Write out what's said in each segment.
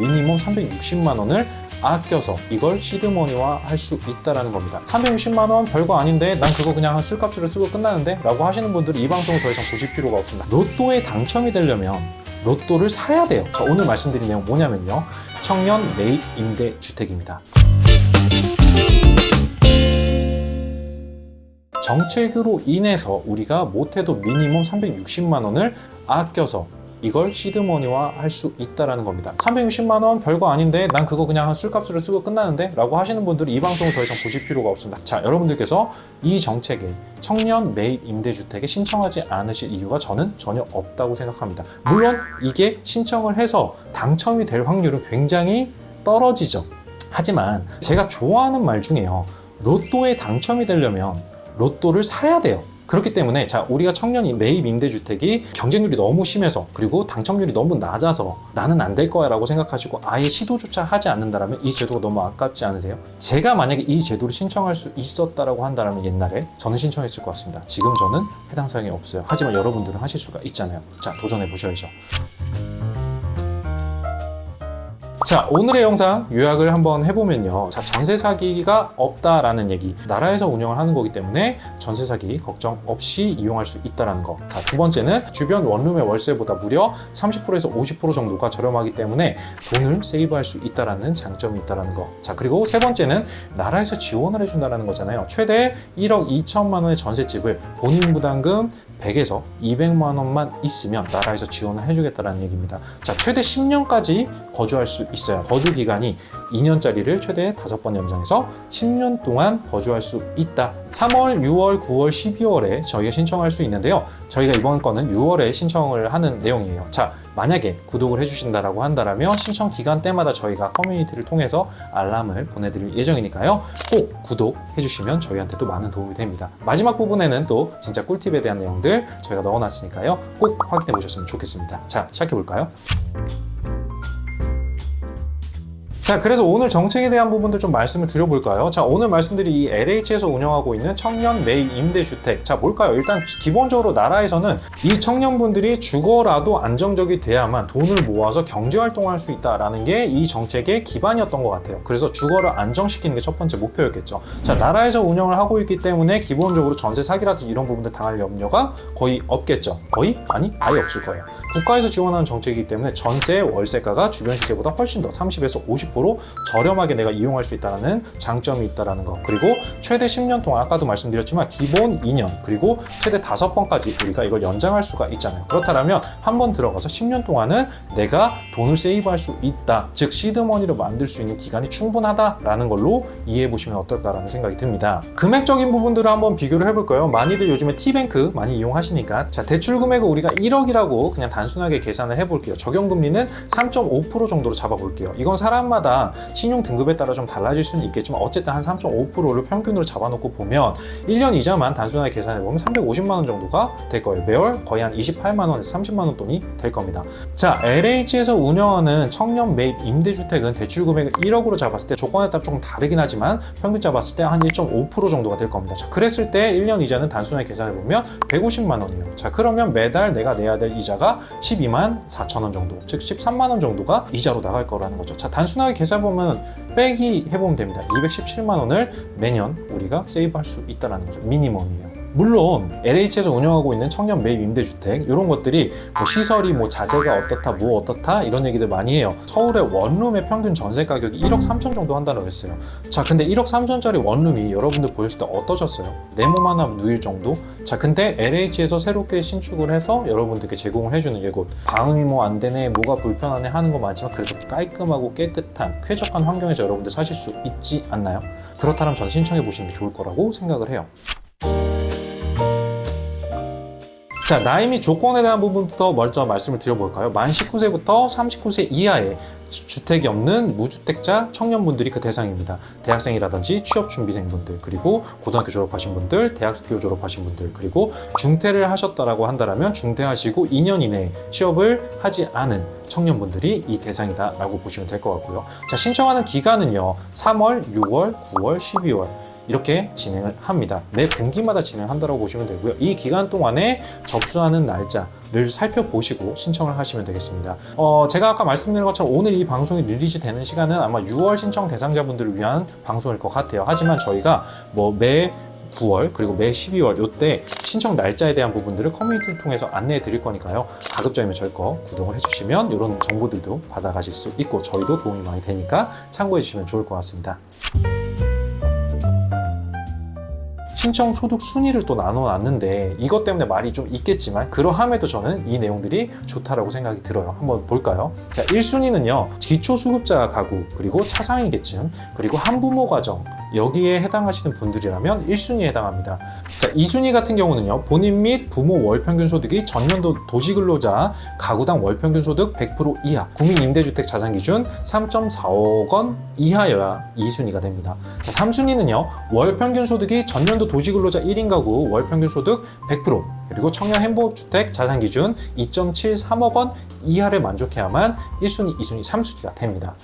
미니멈 360만 원을 아껴서 이걸 시드머니화 할 수 있다는 겁니다. 360만 원 별거 아닌데 난 그거 그냥 술값으로 쓰고 끝나는데 라고 하시는 분들은 이 방송을 더 이상 보실 필요가 없습니다. 로또에 당첨이 되려면 로또를 사야 돼요. 자, 오늘 말씀드린 내용 뭐냐면요, 청년 매입 임대 주택입니다. 정책으로 인해서 우리가 못해도 미니멈 360만 원을 아껴서 이걸 시드머니화 할 수 있다는 겁니다. 360만 원 별거 아닌데 난 그거 그냥 술값으로 쓰고 끝나는데 라고 하시는 분들은 이 방송을 더 이상 보실 필요가 없습니다. 자, 여러분들께서 이 정책에 청년 매입 임대주택에 신청하지 않으실 이유가 저는 전혀 없다고 생각합니다. 물론 이게 신청을 해서 당첨이 될 확률은 굉장히 떨어지죠. 하지만 제가 좋아하는 말 중에요, 로또에 당첨이 되려면 로또를 사야 돼요. 그렇기 때문에 자, 우리가 청년 매입 임대주택이 경쟁률이 너무 심해서 그리고 당첨률이 너무 낮아서 나는 안 될 거야 라고 생각하시고 아예 시도조차 하지 않는다면 이 제도가 너무 아깝지 않으세요? 제가 만약에 이 제도를 신청할 수 있었다라고 한다면 옛날에 저는 신청했을 것 같습니다. 지금 저는 해당 사항이 없어요. 하지만 여러분들은 하실 수가 있잖아요. 자, 도전해 보셔야죠. 자, 오늘의 영상 요약을 한번 해보면요, 자, 전세 사기가 없다라는 얘기, 나라에서 운영을 하는 거기 때문에 전세 사기 걱정 없이 이용할 수 있다는 거. 자, 두 번째는 주변 원룸의 월세보다 무려 30%에서 50% 정도가 저렴하기 때문에 돈을 세이브할 수 있다는 장점이 있다는 거. 자, 그리고 세 번째는 나라에서 지원을 해준다는 거잖아요. 최대 1억 2천만 원의 전셋집을 본인 부담금 100에서 200만 원만 있으면 나라에서 지원을 해주겠다는 얘기입니다. 자, 최대 10년까지 거주할 수 있어요. 거주 기간이 2년짜리를 최대 5번 연장해서 10년 동안 거주할 수 있다. 3월, 6월, 9월, 12월에 저희가 신청할 수 있는데요. 저희가 이번 거는 6월에 신청을 하는 내용이에요. 자, 만약에 구독을 해주신다라고 한다면 신청 기간 때마다 저희가 커뮤니티를 통해서 알람을 보내드릴 예정이니까요. 꼭 구독해주시면 저희한테도 많은 도움이 됩니다. 마지막 부분에는 또 진짜 꿀팁에 대한 내용들 저희가 넣어놨으니까요. 꼭 확인해 보셨으면 좋겠습니다. 자, 시작해볼까요? 자, 그래서 오늘 정책에 대한 부분들 좀 말씀을 드려볼까요? 자, 오늘 말씀드린 이 LH에서 운영하고 있는 청년 매입 임대주택. 자, 뭘까요? 일단 기본적으로 나라에서는 이 청년분들이 주거라도 안정적이 돼야만 돈을 모아서 경제활동을 할 수 있다라는 게 이 정책의 기반이었던 것 같아요. 그래서 주거를 안정시키는 게 첫 번째 목표였겠죠. 자, 나라에서 운영을 하고 있기 때문에 기본적으로 전세 사기라든지 이런 부분들 당할 염려가 거의 없겠죠. 거의? 아니, 아예 없을 거예요. 국가에서 지원하는 정책이기 때문에 전세 월세가가 주변 시세보다 훨씬 더 30에서 50% 저렴하게 내가 이용할 수 있다는 장점이 있다는 거. 그리고 최대 10년 동안 아까도 말씀드렸지만 기본 2년 그리고 최대 5번까지 우리가 이걸 연장할 수가 있잖아요. 그렇다면 한 번 들어가서 10년 동안은 내가 돈을 세이브할 수 있다. 즉 시드머니를 만들 수 있는 기간이 충분하다라는 걸로 이해해 보시면 어떨까라는 생각이 듭니다. 금액적인 부분들을 한번 비교를 해볼까요? 많이들 요즘에 T뱅크 많이 이용하시니까 자, 대출 금액을 우리가 1억이라고 그냥 단순하게 계산을 해볼게요. 적용금리는 3.5% 정도로 잡아볼게요. 이건 사람마다 신용 등급에 따라 좀 달라질 수는 있겠지만 어쨌든 한 3.5%를 평균으로 잡아놓고 보면 1년 이자만 단순하게 계산해보면 350만 원 정도가 될 거예요. 매월 거의 한 28만 원에서 30만 원 돈이 될 겁니다. 자, LH에서 운영하는 청년 매입 임대주택은 대출 금액을 1억으로 잡았을 때 조건에 따라 조금 다르긴 하지만 평균 잡았을 때 한 1.5% 정도가 될 겁니다. 자, 그랬을 때 1년 이자는 단순하게 계산해보면 150만 원이에요. 자, 그러면 매달 내가 내야 될 이자가 12만 4천 원 정도, 즉 13만 원 정도가 이자로 나갈 거라는 거죠. 자, 단순하게 계산해보면 빼기 해보면 됩니다. 217만 원을 매년 우리가 세이브할 수 있다는 거죠. 미니멈이에요. 물론 LH에서 운영하고 있는 청년 매입 임대주택 이런 것들이 뭐 시설이 뭐 자재가 어떻다 뭐 어떻다 이런 얘기들 많이 해요. 서울의 원룸의 평균 전세 가격이 1억 3천 정도 한다고 했어요. 자, 근데 1억 3천짜리 원룸이 여러분들 보셨을 때 어떠셨어요? 내 몸 하나 누일 정도? 자, 근데 LH에서 새롭게 신축을 해서 여러분들께 제공을 해주는 이곳, 방음이 뭐 안 되네 뭐가 불편하네 하는 거 많지만 그래도 깔끔하고 깨끗한 쾌적한 환경에서 여러분들 사실 수 있지 않나요? 그렇다면 저는 신청해 보시는 게 좋을 거라고 생각을 해요. 자, 나이 및 조건에 대한 부분부터 먼저 말씀을 드려볼까요? 만 19세부터 39세 이하의 주택이 없는 무주택자 청년분들이 그 대상입니다. 대학생이라든지 취업준비생분들, 그리고 고등학교 졸업하신 분들, 대학교 졸업하신 분들, 그리고 중퇴를 하셨다라고 한다면 중퇴하시고 2년 이내에 취업을 하지 않은 청년분들이 이 대상이다라고 보시면 될 것 같고요. 자, 신청하는 기간은요, 3월, 6월, 9월, 12월 이렇게 진행을 합니다. 매 분기마다 진행한다고 보시면 되고요. 이 기간 동안에 접수하는 날짜를 살펴보시고 신청을 하시면 되겠습니다. 제가 아까 말씀드린 것처럼 오늘 이 방송이 릴리즈 되는 시간은 아마 6월 신청 대상자분들을 위한 방송일 것 같아요. 하지만 저희가 매 9월 그리고 매 12월 이때 신청 날짜에 대한 부분들을 커뮤니티를 통해서 안내해 드릴 거니까요. 가급적이면 저희 거 구독을 해주시면 이런 정보들도 받아가실 수 있고 저희도 도움이 많이 되니까 참고해 주시면 좋을 것 같습니다. 신청 소득 순위를 또 나눠놨는데 이것 때문에 말이 좀 있겠지만 그러함에도 저는 이 내용들이 좋다라고 생각이 들어요. 한번 볼까요? 자, 1순위는요. 기초수급자 가구, 그리고 차상위 계층, 그리고 한부모 가정 여기에 해당하시는 분들이라면 1순위에 해당합니다. 자, 2순위 같은 경우는요. 본인 및 부모 월평균 소득이 전년도 도시근로자 가구당 월평균 소득 100% 이하, 국민임대주택 자산기준 3.45억 원 이하여야 2순위가 됩니다. 자, 3순위는요. 월평균 소득이 전년도 도시근로자 1인 가구 월평균 소득 100%, 그리고 청년 행복주택 자산기준 2.73억 원 이하를 만족해야만 1순위, 2순위, 3순위가 됩니다.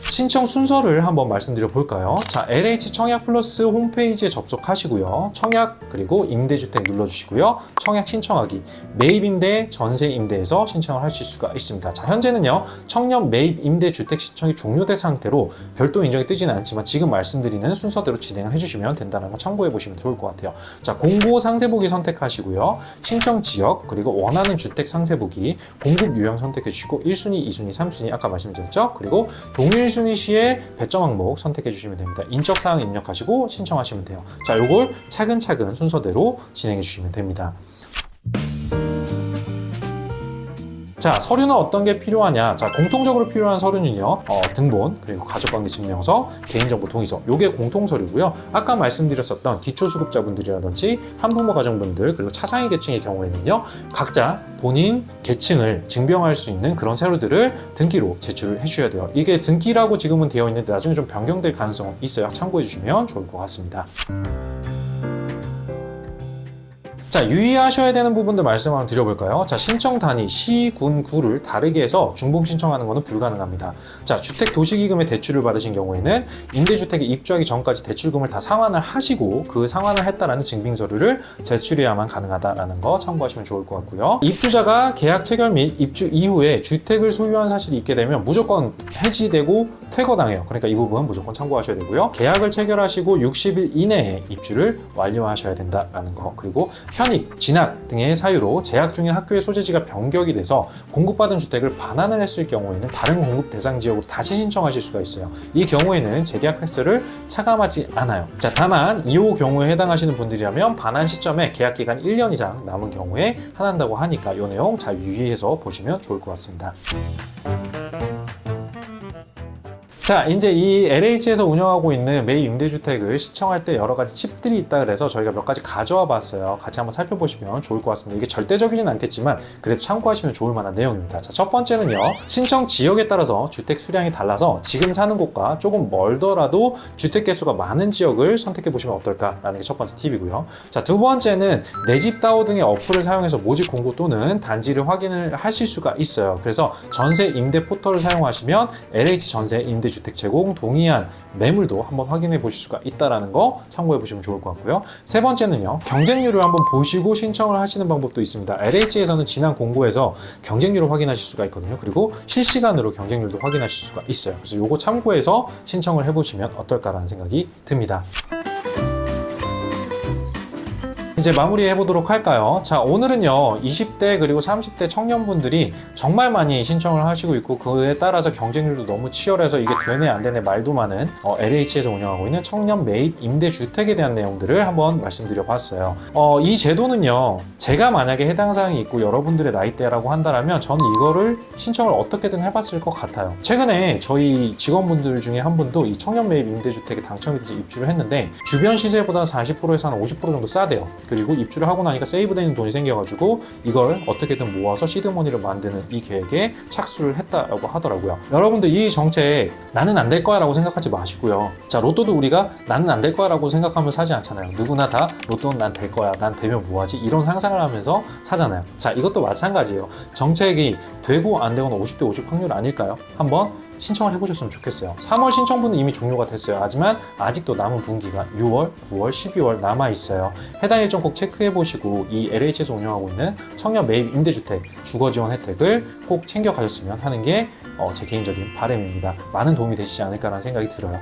신청 순서를 한번 말씀드려 볼까요? 자, LH 청약 플러스 홈페이지에 접속하시고요. 청약 그리고 임대주택 눌러주시고요. 청약 신청하기, 매입 임대, 전세 임대에서 신청을 하실 수가 있습니다. 자, 현재는요. 청년 매입 임대주택 신청이 종료된 상태로 별도 인정이 뜨지는 않지만 지금 말씀드리는 순서대로 진행을 해주시면 된다는 거 참고해 보시면 좋을 것 같아요. 자, 공고 상세보기 선택하시고요. 신청 지역 그리고 원하는 주택 상세보기, 공급 유형 선택해 주시고 1순위, 2순위, 3순위 아까 말씀드렸죠? 그리고 동일 순위 시에 배점 항목 선택해 주시면 됩니다. 인적사항 입력하시고 신청하시면 돼요. 자, 요걸 차근차근 순서대로 진행해 주시면 됩니다. 자, 서류는 어떤 게 필요하냐? 자, 공통적으로 필요한 서류는요. 등본, 그리고 가족관계증명서, 개인정보 동의서. 요게 공통서류고요. 아까 말씀드렸었던 기초수급자분들이라든지 한부모 가정분들, 그리고 차상위 계층의 경우에는요. 각자 본인 계층을 증명할 수 있는 그런 서류들을 등기로 제출을 해주셔야 돼요. 이게 등기라고 지금은 되어 있는데 나중에 좀 변경될 가능성은 있어요. 참고해 주시면 좋을 것 같습니다. 자, 유의하셔야 되는 부분들 말씀 한번 드려볼까요? 자, 신청 단위 시, 군, 구를 다르게 해서 중복 신청하는 것은 불가능합니다. 자, 주택도시기금의 대출을 받으신 경우에는 임대주택에 입주하기 전까지 대출금을 다 상환을 하시고 그 상환을 했다라는 증빙서류를 제출해야만 가능하다라는 거 참고하시면 좋을 것 같고요. 입주자가 계약 체결 및 입주 이후에 주택을 소유한 사실이 있게 되면 무조건 해지되고 퇴거당해요. 그러니까 이 부분 무조건 참고하셔야 되고요. 계약을 체결하시고 60일 이내에 입주를 완료하셔야 된다라는 거. 그리고 편입, 진학 등의 사유로 재학 중인 학교의 소재지가 변경이 돼서 공급받은 주택을 반환을 했을 경우에는 다른 공급 대상 지역으로 다시 신청하실 수가 있어요. 이 경우에는 재계약 횟수를 차감하지 않아요. 자, 다만 이 경우에 해당하시는 분들이라면 반환 시점에 계약 기간 1년 이상 남은 경우에 한한다고 하니까 이 내용 잘 유의해서 보시면 좋을 것 같습니다. 자, 이제 이 LH에서 운영하고 있는 매입 임대주택을 신청할 때 여러 가지 팁들이 있다 그래서 저희가 몇 가지 가져와 봤어요. 같이 한번 살펴보시면 좋을 것 같습니다. 이게 절대적이진 않겠지만 그래도 참고하시면 좋을 만한 내용입니다. 자, 첫 번째는요. 신청 지역에 따라서 주택 수량이 달라서 지금 사는 곳과 조금 멀더라도 주택 개수가 많은 지역을 선택해 보시면 어떨까라는 게 첫 번째 팁이고요. 자, 두 번째는 내 집 다오 등의 어플을 사용해서 모집 공고 또는 단지를 확인을 하실 수가 있어요. 그래서 전세 임대 포털을 사용하시면 LH 전세 임대 주택 제공 동의안 매물도 한번 확인해 보실 수가 있다는 거 참고해 보시면 좋을 것 같고요. 세 번째는요. 경쟁률을 한번 보시고 신청을 하시는 방법도 있습니다. LH에서는 지난 공고에서 경쟁률을 확인하실 수가 있거든요. 그리고 실시간으로 경쟁률도 확인하실 수가 있어요. 그래서 요거 참고해서 신청을 해보시면 어떨까라는 생각이 듭니다. 이제 마무리해 보도록 할까요? 자, 오늘은요 20대 그리고 30대 청년분들이 정말 많이 신청을 하시고 있고 그에 따라서 경쟁률도 너무 치열해서 이게 되네 안 되네 말도 많은 LH에서 운영하고 있는 청년 매입 임대주택에 대한 내용들을 한번 말씀드려 봤어요. 이 제도는요 제가 만약에 해당 사항이 있고 여러분들의 나이대라고 한다면 저는 이거를 신청을 어떻게든 해봤을 것 같아요. 최근에 저희 직원분들 중에 한 분도 이 청년 매입 임대주택에 당첨이 돼서 입주를 했는데 주변 시세보다 40%에서 한 50% 정도 싸대요. 그리고 입주를 하고 나니까 세이브되는 돈이 생겨가지고 이걸 어떻게든 모아서 시드머니를 만드는 이 계획에 착수를 했다라고 하더라고요. 여러분들 이 정책 나는 안 될 거야 라고 생각하지 마시고요. 자, 로또도 우리가 나는 안 될 거야 라고 생각하면 사지 않잖아요. 누구나 다 로또는 난 될 거야, 난 되면 뭐하지? 이런 상상을 하면서 사잖아요. 자, 이것도 마찬가지예요. 정책이 되고 안 되고는 50대 50 확률 아닐까요? 한번 신청을 해보셨으면 좋겠어요. 3월 신청분은 이미 종료가 됐어요. 하지만 아직도 남은 분기가 6월, 9월, 12월 남아있어요. 해당 일정 꼭 체크해보시고 이 LH에서 운영하고 있는 청년 매입 임대주택 주거지원 혜택을 꼭 챙겨가셨으면 하는 게 제 개인적인 바람입니다. 많은 도움이 되시지 않을까라는 생각이 들어요.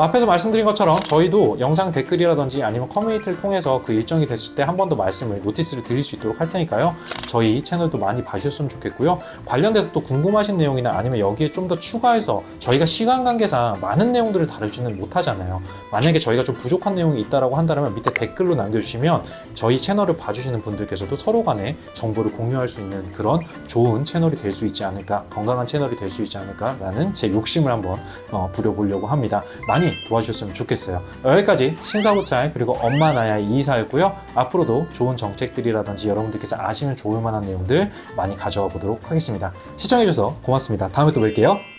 앞에서 말씀드린 것처럼 저희도 영상 댓글이라든지 아니면 커뮤니티를 통해서 그 일정이 됐을 때 한 번 더 말씀을 노티스를 드릴 수 있도록 할 테니까요. 저희 채널도 많이 봐주셨으면 좋겠고요. 관련돼서 또 궁금하신 내용이나 아니면 여기에 좀 더 추가해서 저희가 시간 관계상 많은 내용들을 다루지는 못하잖아요. 만약에 저희가 좀 부족한 내용이 있다라고 한다면 밑에 댓글로 남겨주시면 저희 채널을 봐주시는 분들께서도 서로 간에 정보를 공유할 수 있는 그런 좋은 채널이 될 수 있지 않을까, 건강한 채널이 될 수 있지 않을까라는 제 욕심을 한번 부려보려고 합니다. 많이 도와주셨으면 좋겠어요. 여기까지 신사고찰 그리고 엄마 나야 이사였고요. 앞으로도 좋은 정책들이라든지 여러분들께서 아시면 좋을 만한 내용들 많이 가져와 보도록 하겠습니다. 시청해주셔서 고맙습니다. 다음에 또 뵐게요.